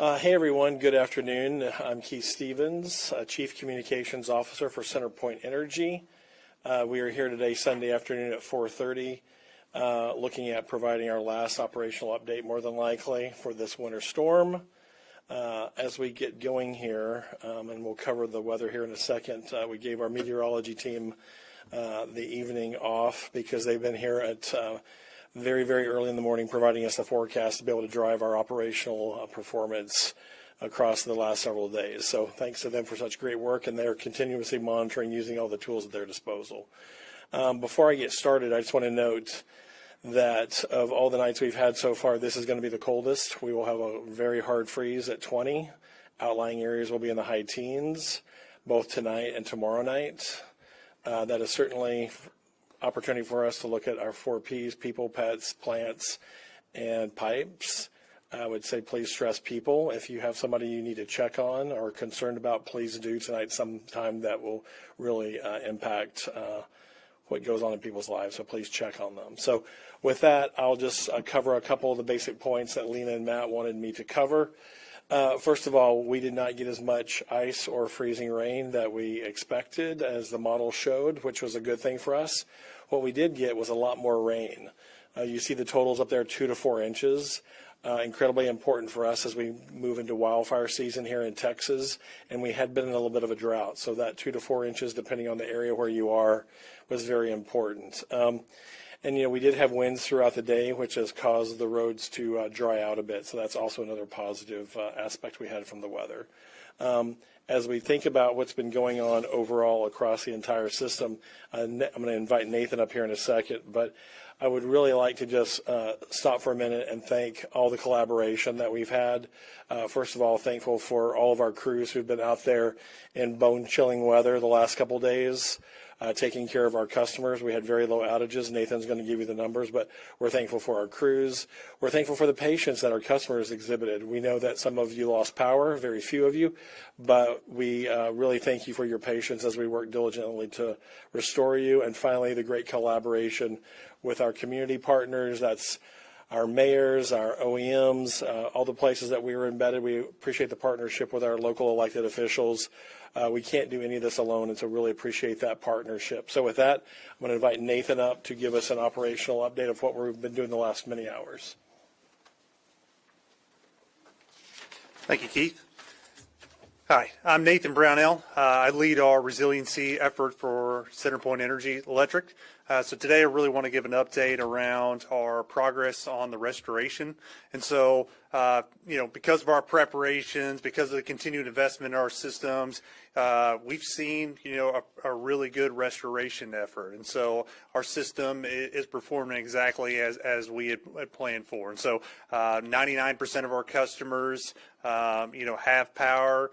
Hey everyone, good afternoon. I'm Keith Stevens, Chief Communications Officer for CenterPoint Energy. We are here today, Sunday afternoon at 4:30, looking at providing our last operational update, more than likely, for this winter storm. As we get going here, and we'll cover the weather here in a second, we gave our meteorology team the evening off because they've been here at very, very early in the morning providing us the forecast to be able to drive our operational performance across the last several days. So thanks to them for such great work, and they're continuously monitoring using all the tools at their disposal. Before I get started, I just want to note that of all the nights we've had so far, this is going to be the coldest. We will have a very hard freeze at 20. Outlying areas will be in the high teens, both tonight and tomorrow night. That is certainly opportunity for us to look at our 4 Ps, people, pets, plants, and pipes. I would say please stress people. If you have somebody you need to check on or concerned about, please do tonight sometime that will really impact what goes on in people's lives, so please check on them. So with that, I'll just cover a couple of the basic points that Lena and Matt wanted me to cover. First of all, we did not get as much ice or freezing rain that we expected as the model showed, which was a good thing for us. What we did get was a lot more rain. You see the totals up there, 2 to 4 inches. Incredibly important for us as we move into wildfire season here in Texas, and we had been in a little bit of a drought. So that 2 to 4 inches, depending on the area where you are, was very important. And, we did have winds throughout the day, which has caused the roads to dry out a bit. So that's also another positive aspect we had from the weather. As we think about what's been going on overall across the entire system, I'm going to invite Nathan up here in a second, but I would really like to just stop for a minute and thank all the collaboration that we've had. First of all, thankful for all of our crews who've been out there in bone-chilling weather the last couple days, taking care of our customers. We had very low outages. Nathan's going to give you the numbers, but we're thankful for our crews. We're thankful for the patience that our customers exhibited. We know that some of you lost power, very few of you, but we really thank you for your patience as we work diligently to restore you. And finally, the great collaboration with our community partners. That's our mayors, our OEMs, all the places that we were embedded. We appreciate the partnership with our local elected officials. We can't do any of this alone, and so really appreciate that partnership. So with that, I'm going to invite Nathan up to give us an operational update of what we've been doing the last many hours. Thank you, Keith. Hi, I'm Nathan Brownell. I lead our resiliency effort for CenterPoint Energy Electric. So today I really want to give an update around our progress on the restoration. And so, because of our preparations, because of the continued investment in our systems, we've seen, a really good restoration effort. And so our system is performing exactly as we had planned for. And so 99% of our customers, have power.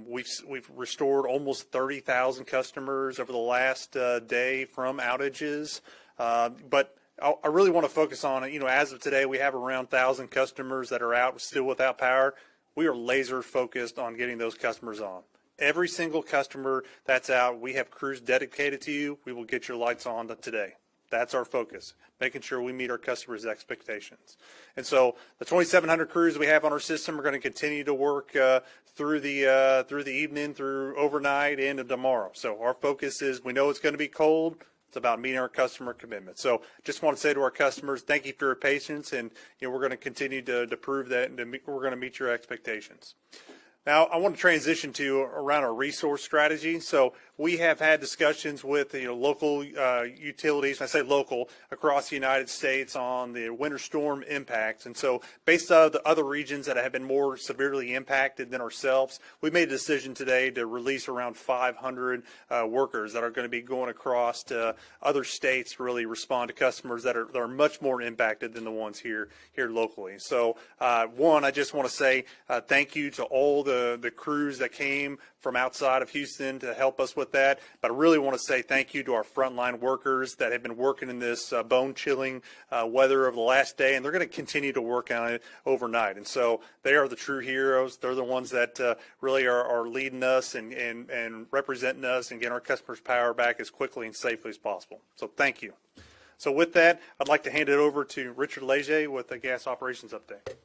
We've restored almost 30,000 customers over the last day from outages. But I really want to focus on it. As of today, we have around 1,000 customers that are out still without power. We are laser focused on getting those customers on. Every single customer that's out, we have crews dedicated to you. We will get your lights on today. That's our focus, making sure we meet our customers' expectations. And so the 2,700 crews we have on our system are going to continue to work through the evening, through overnight, and into tomorrow. So our focus is, we know it's going to be cold. It's about meeting our customer commitment. So just want to say to our customers, thank you for your patience, and we're going to continue to prove that, and we're going to meet your expectations. Now, I want to transition to around our resource strategy. So we have had discussions with local utilities, I say local, across the United States on the winter storm impacts. And so based on the other regions that have been more severely impacted than ourselves, we made a decision today to release around 500 workers that are going to be going across to other states to really respond to customers that are much more impacted than the ones here locally. So one, I just want to say thank you to all the crews that came from outside of Houston to help us with that. But I really want to say thank you to our frontline workers that have been working in this bone-chilling weather over the last day, and they're going to continue to work on it overnight. And so they are the true heroes. They're the ones that really are leading us and representing us and getting our customers' power back as quickly and safely as possible. So thank you. So with that, I'd like to hand it over to Richard Leger with the gas operations update.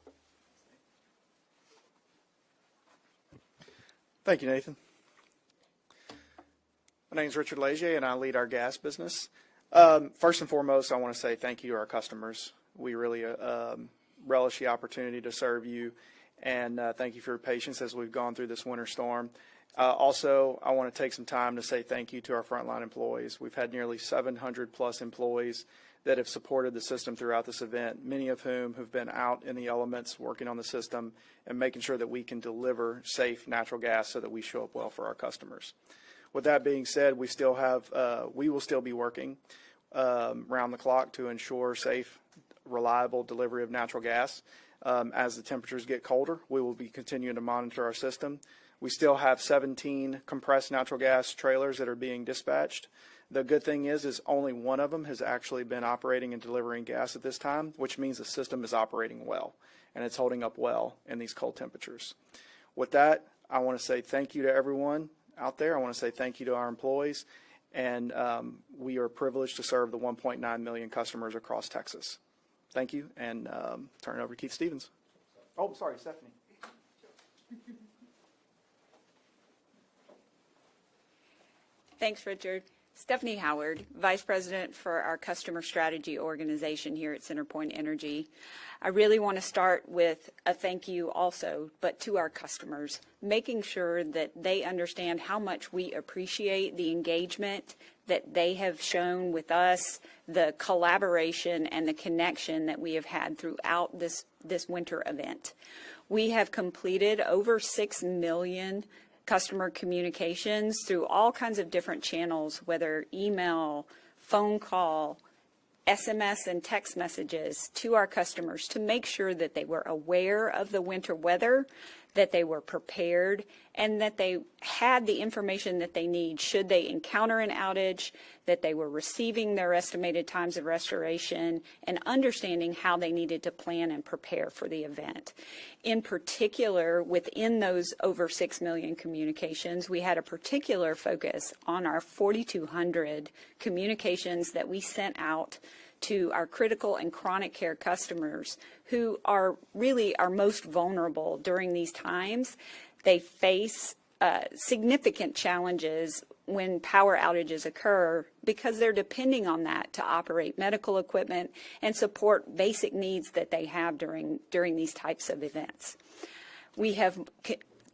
Thank you, Nathan. My name is Richard Leger, and I lead our gas business. First and foremost, I want to say thank you to our customers. We really relish the opportunity to serve you, and thank you for your patience as we've gone through this winter storm. Also, I want to take some time to say thank you to our frontline employees. We've had nearly 700 plus employees that have supported the system throughout this event, many of whom have been out in the elements working on the system and making sure that we can deliver safe natural gas so that we show up well for our customers. With that being said, we will still be working round the clock to ensure safe, reliable delivery of natural gas. As the temperatures get colder, we will be continuing to monitor our system. We still have 17 compressed natural gas trailers that are being dispatched. The good thing is only one of them has actually been operating and delivering gas at this time, which means the system is operating well, and it's holding up well in these cold temperatures. With that, I want to say thank you to everyone out there. I want to say thank you to our employees, and we are privileged to serve the 1.9 million customers across Texas. Thank you, and turn it over to Keith Stevens. Oh, sorry, Stephanie. Thanks, Richard. Stephanie Howard, Vice President for our Customer Strategy Organization here at CenterPoint Energy. I really want to start with a thank you also, but to our customers, making sure that they understand how much we appreciate the engagement that they have shown with us, the collaboration and the connection that we have had throughout this winter event. We have completed over 6 million customer communications through all kinds of different channels, whether email, phone call, SMS and text messages to our customers to make sure that they were aware of the winter weather, that they were prepared, and that they had the information that they need should they encounter an outage, that they were receiving their estimated times of restoration, and understanding how they needed to plan and prepare for the event. In particular, within those over 6 million communications, we had a particular focus on our 4,200 communications that we sent out to our critical and chronic care customers who are really our most vulnerable during these times. They face significant challenges when power outages occur because they're depending on that to operate medical equipment and support basic needs that they have during these types of events. We have,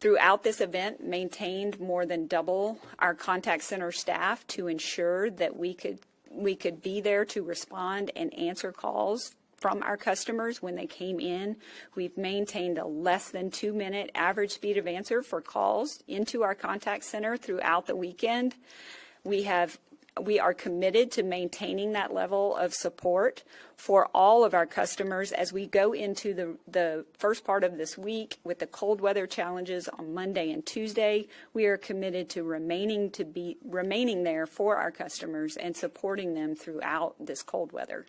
throughout this event, maintained more than double our contact center staff to ensure that we could be there to respond and answer calls from our customers when they came in. We've maintained a less than 2-minute average speed of answer for calls into our contact center throughout the weekend. We are committed to maintaining that level of support for all of our customers as we go into the first part of this week with the cold weather challenges on Monday and Tuesday. We are committed to remaining there for our customers and supporting them throughout this cold weather.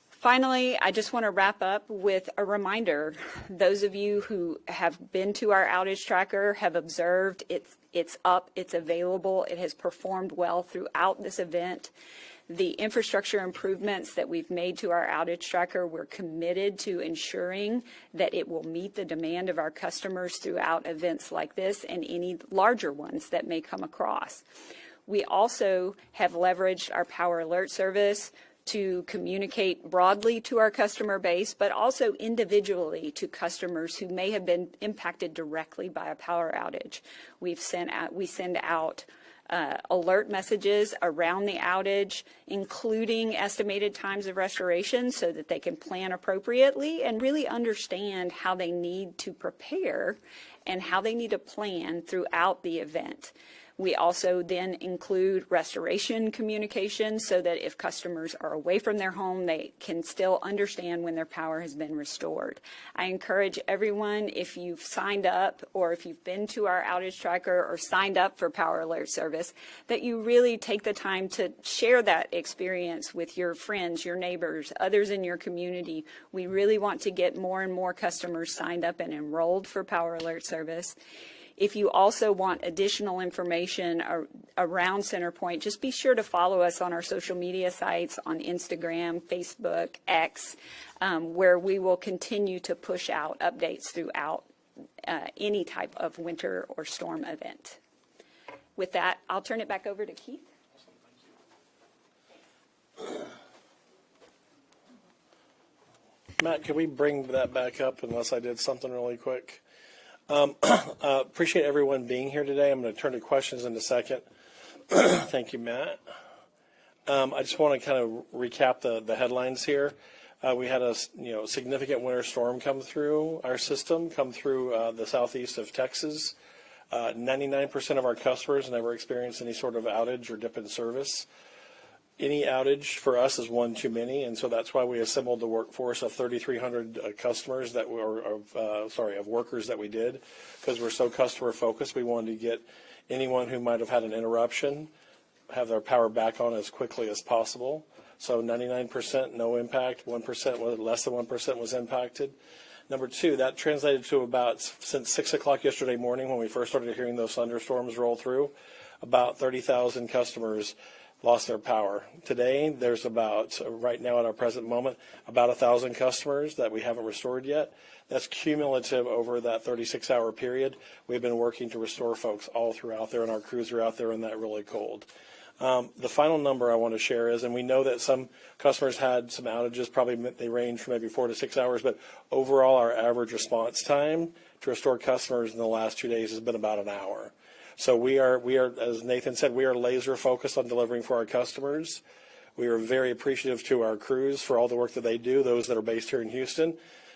Finally, I just want to wrap up with a reminder. Those of you who have been to our outage tracker have observed it's up, it's available, it has performed well throughout this event. The infrastructure improvements that we've made to our outage tracker, we're committed to ensuring that it will meet the demand of our customers throughout events like this and any larger ones that may come across. We also have leveraged our Power Alert Service to communicate broadly to our customer base, but also individually to customers who may have been impacted directly by a power outage. We send out alert messages around the outage, including estimated times of restoration so that they can plan appropriately and really understand how they need to prepare and how they need to plan throughout the event. We also then include restoration communication so that if customers are away from their home, they can still understand when their power has been restored. I encourage everyone, if you've signed up or if you've been to our outage tracker or signed up for Power Alert Service, that you really take the time to share that experience with your friends, your neighbors, others in your community. We really want to get more and more customers signed up and enrolled for Power Alert Service. If you also want additional information around CenterPoint, just be sure to follow us on our social media sites on Instagram, Facebook, X, where we will continue to push out updates throughout any type of winter or storm event. With that, I'll turn it back over to Keith. Matt, could we bring that back up unless I did something really quick? Appreciate everyone being here today. I'm going to turn to questions in a second. Thank you, Matt. I just want to kind of recap the headlines here. We had a significant winter storm come through our system, come through the southeast of Texas. 99% of our customers never experienced any sort of outage or dip in service. Any outage for us is one too many, and so that's why we assembled the workforce of 3,300 customers that were of workers that we did, because we're so customer focused. We wanted to get anyone who might have had an interruption have their power back on as quickly as possible. So 99% no impact, 1% less than 1% was impacted. Number two, that translated to about, since 6 o'clock yesterday morning when we first started hearing those thunderstorms roll through, about 30,000 customers lost their power. Today, there's about, right now at our present moment, about 1,000 customers that we haven't restored yet. That's cumulative over that 36-hour period. We've been working to restore folks all throughout there, and our crews are out there in that really cold. The final number I want to share is, and we know that some customers had some outages, probably they range from maybe 4 to 6 hours, but overall our average response time to restore customers in the last 2 days has been about an hour. So we are, as Nathan said, we are laser focused on delivering for our customers. We are very appreciative to our crews for all the work that they do, those that are based here in Houston,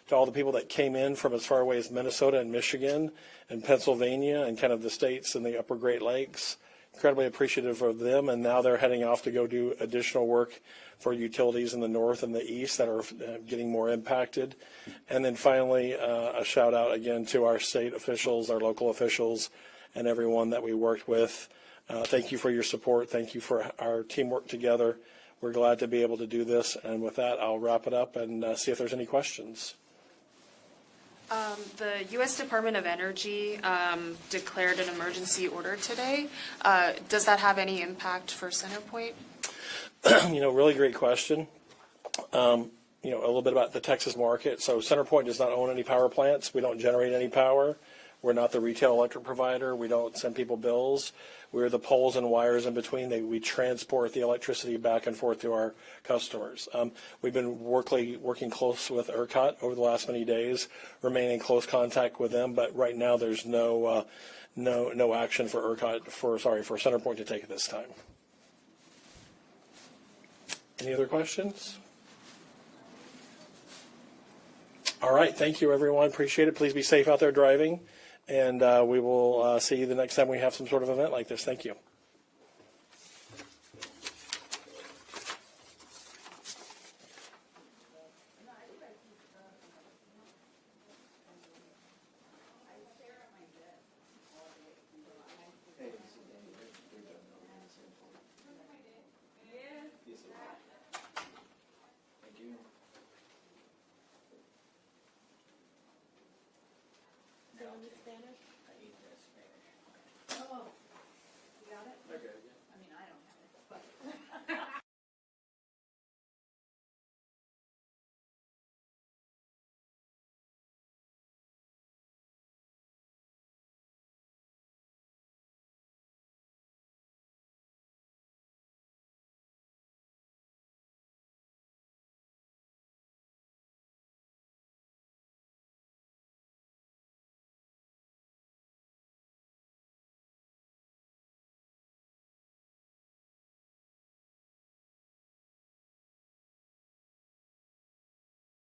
to all the people that came in from as far away as Minnesota and Michigan and Pennsylvania and kind of the states in the upper Great Lakes. Incredibly appreciative of them, and now they're heading off to go do additional work for utilities in the north and the east that are getting more impacted. And then finally, a shout out again to our state officials, our local officials, and everyone that we worked with. Thank you for your support. Thank you for our teamwork together. We're glad to be able to do this. And with that, I'll wrap it up and see if there's any questions. The U.S. Department of Energy declared an emergency order today. Does that have any impact for CenterPoint? Really great question. A little bit about the Texas market. So CenterPoint does not own any power plants. We don't generate any power. We're not the retail electric provider. We don't send people bills. We're the poles and wires in between. We transport the electricity back and forth to our customers. We've been working close with ERCOT over the last many days, remaining in close contact with them. But right now, there's no action for CenterPoint to take at this time. Any other questions? All right. Thank you, everyone. Appreciate it. Please be safe out there driving. And we will see you the next time we have some sort of event like this. Thank you.